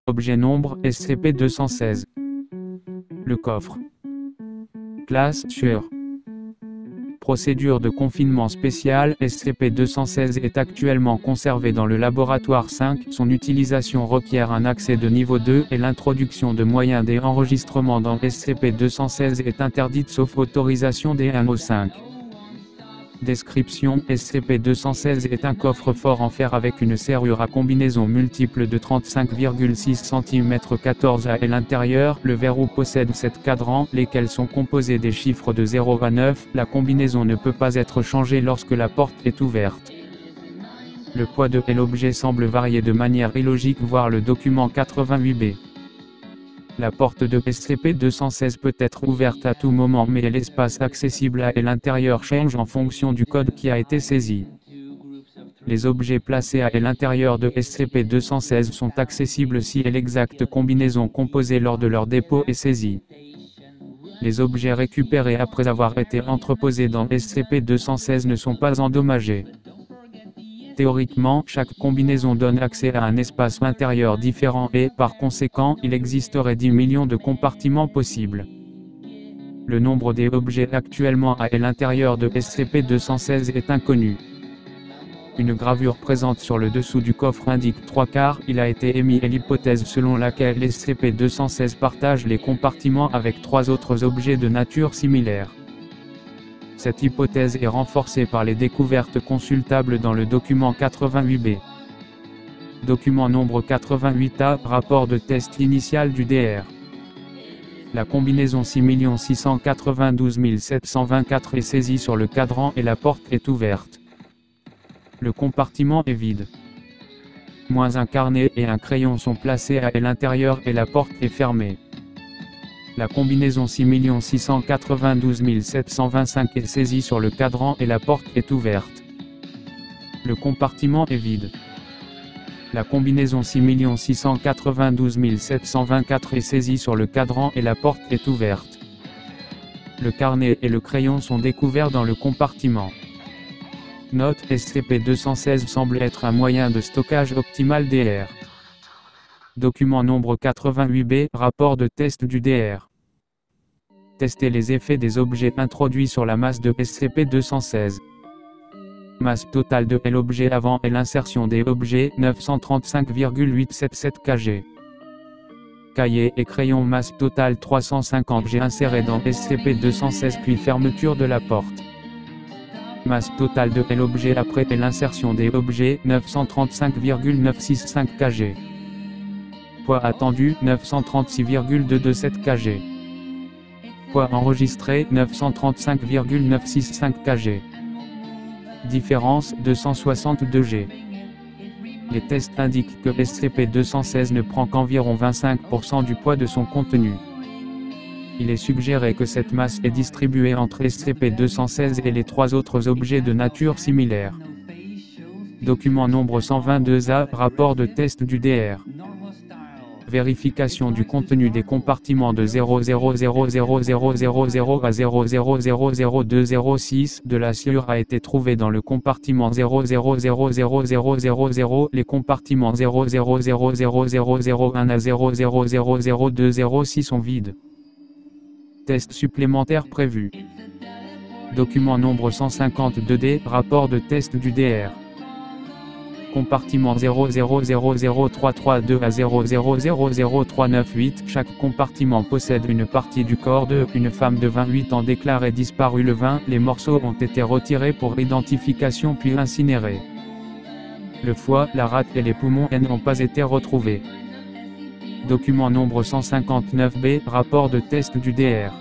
Objet nombre SCP-216. Le coffre. Classe sûre. Procédure de confinement spéciale SCP-216 est actuellement conservé dans le laboratoire 5. Son utilisation requiert un accès de niveau 2 et l'introduction de moyens d'enregistrement dans SCP-216 est interdite sauf autorisation des NO5. Description: SCP-216 est un coffre-fort en fer avec une serrure à combinaison multiple de 35,6 cm 14 à l'intérieur. Le verrou possède 7 cadrans, lesquels sont composés des chiffres de 0 à 9. La combinaison ne peut pas être changée lorsque la porte est ouverte. Le poids de l'objet semble varier de manière illogique, voir le document 88B. La porte de SCP-216 peut être ouverte à tout moment, mais l'espace accessible à l'intérieur change en fonction du code qui a été saisi. Les objets placés à l'intérieur de SCP-216 sont accessibles si l'exacte combinaison composée lors de leur dépôt est saisie. Les objets récupérés après avoir été entreposés dans SCP-216 ne sont pas endommagés. Théoriquement, chaque combinaison donne accès à un espace intérieur différent et, par conséquent, il existerait 10 millions de compartiments possibles. Le nombre des objets actuellement à l'intérieur de SCP-216 est inconnu. Une gravure présente sur le dessous du coffre indique 3/4. Il a été émis l'hypothèse selon laquelle SCP-216 partage les compartiments avec 3 autres objets de nature similaire. Cette hypothèse est renforcée par les découvertes consultables dans le document 88B. Document nombre 88A, rapport de test initial du DR. La combinaison 6 692 724 est saisie sur le cadran et la porte est ouverte. Le compartiment est vide. Un carnet et un crayon sont placés à l'intérieur et la porte est fermée. La combinaison 6 692 725 est saisie sur le cadran et la porte est ouverte. Le compartiment est vide. La combinaison 6 692 724 est saisie sur le cadran et la porte est ouverte. Le carnet et le crayon sont découverts dans le compartiment. Note: SCP-216 semble être un moyen de stockage optimal DR. Document nombre 88B, rapport de test du DR. Tester les effets des objets introduits sur la masse de SCP-216. Masse totale de l'objet avant et l'insertion des objets, 935,877 kg. Cahier et crayon, masse totale 350 g inséré dans SCP-216 puis fermeture de la porte. Masse totale de l'objet après l'insertion des objets, 935,965 kg. Poids attendu, 936,227 kg. Poids enregistré, 935,965 kg. Différence, 262 g. Les tests indiquent que SCP-216 ne prend qu'environ 25% du poids de son contenu. Il est suggéré que cette masse est distribuée entre SCP-216 et les 3 autres objets de nature similaire. Document nombre 122A, rapport de test du DR. Vérification du contenu des compartiments de 0000000 à 0000206 de la sciure a été trouvé dans le compartiment 0000000. Les compartiments 0000001 à 0000206 sont vides. Test supplémentaire prévu. Document nombre 152D, rapport de test du DR. Compartiment 0000332 à 0000398. Chaque compartiment possède une partie du corps de une femme de 28 ans déclarée disparue le 20. Les morceaux ont été retirés pour identification puis incinérés. Le foie, la rate et les poumons n'ont pas été retrouvés. Document nombre 159B, rapport de test du DR.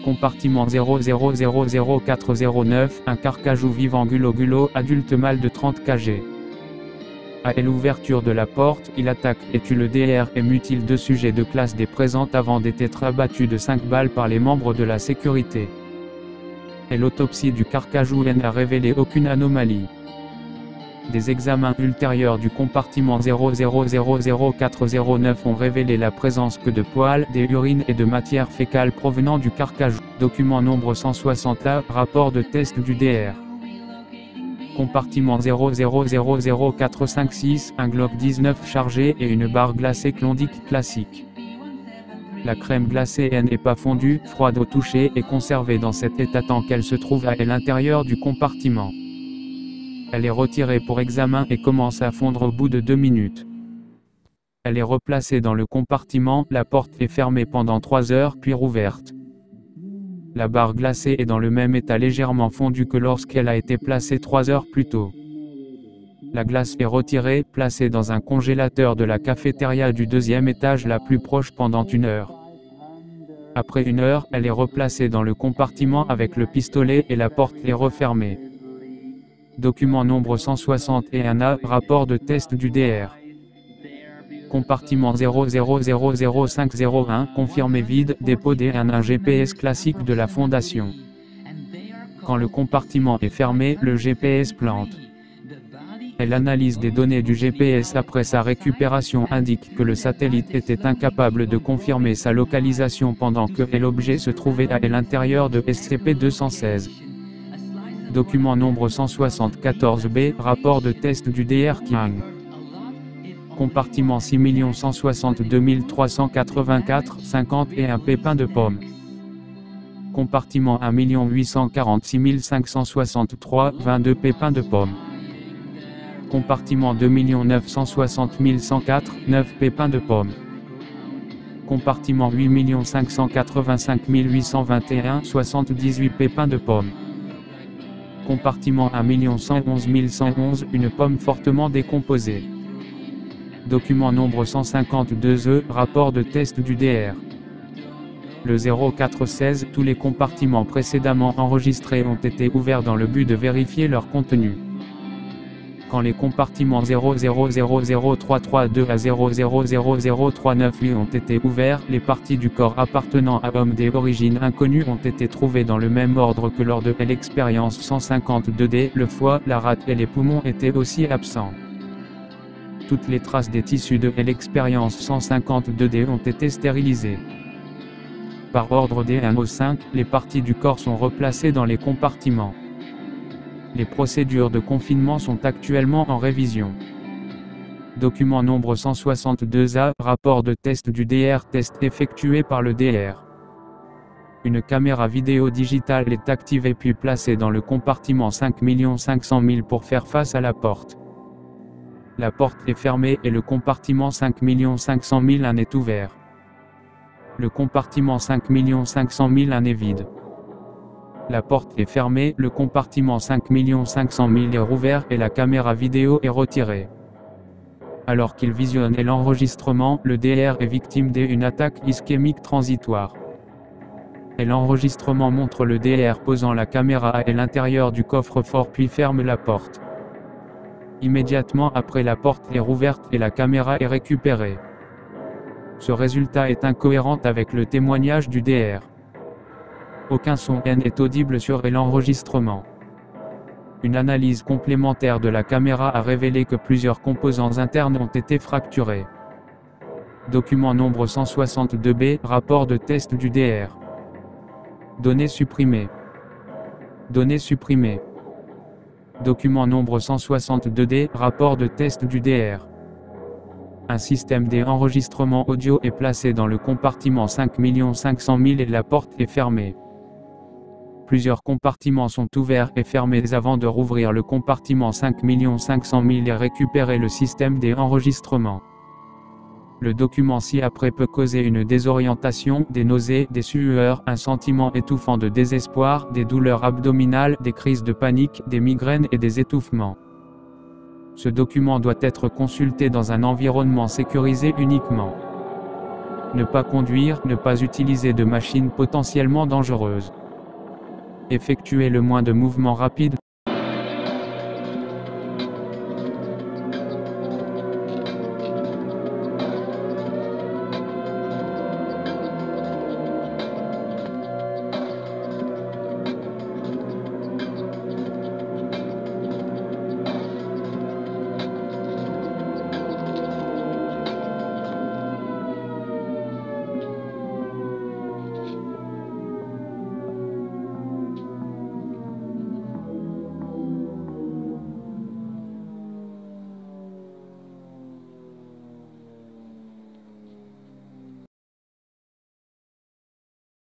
Compartiment 0000409, un carcajou vivant gulo adulte mâle de 30 kg. À l'ouverture de la porte, il attaque et tue le DR et mutile 2 sujets de classe D présents avant d'être abattu de 5 balles par les membres de la sécurité. Et l'autopsie du carcajou n'a révélé aucune anomalie. Des examens ultérieurs du compartiment 0000409 ont révélé la présence que de poils, des urines et de matière fécale provenant du carcajou. Document nombre 160A, rapport de test du DR. Compartiment 0000456, un Glock 19 chargé et une barre glacée Klondike classique. La crème glacée n'est pas fondue, froide au toucher et conservée dans cet état tant qu'elle se trouve à l'intérieur du compartiment. Elle est retirée pour examen et commence à fondre au bout de 2 minutes. Elle est replacée dans le compartiment, la porte est fermée pendant 3 heures puis rouverte. La barre glacée est dans le même état légèrement fondue que lorsqu'elle a été placée 3 heures plus tôt. La glace est retirée, placée dans un congélateur de la cafétéria du 2e étage la plus proche pendant 1 heure. Après 1 heure, elle est replacée dans le compartiment avec le pistolet et la porte est refermée. Document nombre 161A, rapport de test du DR. Compartiment 0000501, confirmé vide, dépôt d'un GPS classique de la fondation. Quand le compartiment est fermé, le GPS plante. L'analyse des données du GPS après sa récupération indique que le satellite était incapable de confirmer sa localisation pendant que l'objet se trouvait à l'intérieur de SCP-216. Document nombre 174B, rapport de test du DR King. Compartiment 6 162 384, 51 pépins de pommes. Compartiment 1 846 563, 22 pépins de pommes. Compartiment 2 960 104, 9 pépins de pommes. Compartiment 8 585 821, 78 pépins de pommes. Compartiment 1 111 111, une pomme fortement décomposée. Document nombre 152E, rapport de test du DR. Le 0416, tous les compartiments précédemment enregistrés ont été ouverts dans le but de vérifier leur contenu. Quand les compartiments 0000332 à 0000398 ont été ouverts, les parties du corps appartenant à hommes d'origine inconnue ont été trouvées dans le même ordre que lors de l'expérience 152D, le foie, la rate et les poumons étaient aussi absents. Toutes les traces des tissus de l'expérience 152D ont été stérilisées. Par ordre D1 au 5, les parties du corps sont replacées dans les compartiments. Les procédures de confinement sont actuellement en révision. Document nombre 162A, rapport de test du DR, test effectué par le DR. Une caméra vidéo digitale est activée puis placée dans le compartiment 5 500 000 pour faire face à la porte. La porte est fermée et le compartiment 5 500 000 en est ouvert. Le compartiment 5 500 000 en est vide. La porte est fermée, le compartiment 5 500 000 est rouvert et la caméra vidéo est retirée. Alors qu'il visionne l'enregistrement, le DR est victime d'une attaque ischémique transitoire. L'enregistrement montre le DR posant la caméra à l'intérieur du coffre-fort puis ferme la porte. Immédiatement après, la porte est rouverte et la caméra est récupérée. Ce résultat est incohérent avec le témoignage du DR. Aucun son n'est audible sur l'enregistrement. Une analyse complémentaire de la caméra a révélé que plusieurs composants internes ont été fracturés. Document nombre 162B, rapport de test du DR. Données supprimées. Données supprimées. Document nombre 162D, rapport de test du DR. Un système d'enregistrement audio est placé dans le compartiment 5 500 000 et la porte est fermée. Plusieurs compartiments sont ouverts et fermés avant de rouvrir le compartiment 5 500 000 et récupérer le système d'enregistrement. Le document ci-après peut causer une désorientation, des nausées, des sueurs, un sentiment étouffant de désespoir, des douleurs abdominales, des crises de panique, des migraines et des étouffements. Ce document doit être consulté dans un environnement sécurisé uniquement. Ne pas conduire, ne pas utiliser de machines potentiellement dangereuses. Effectuer le moins de mouvements rapides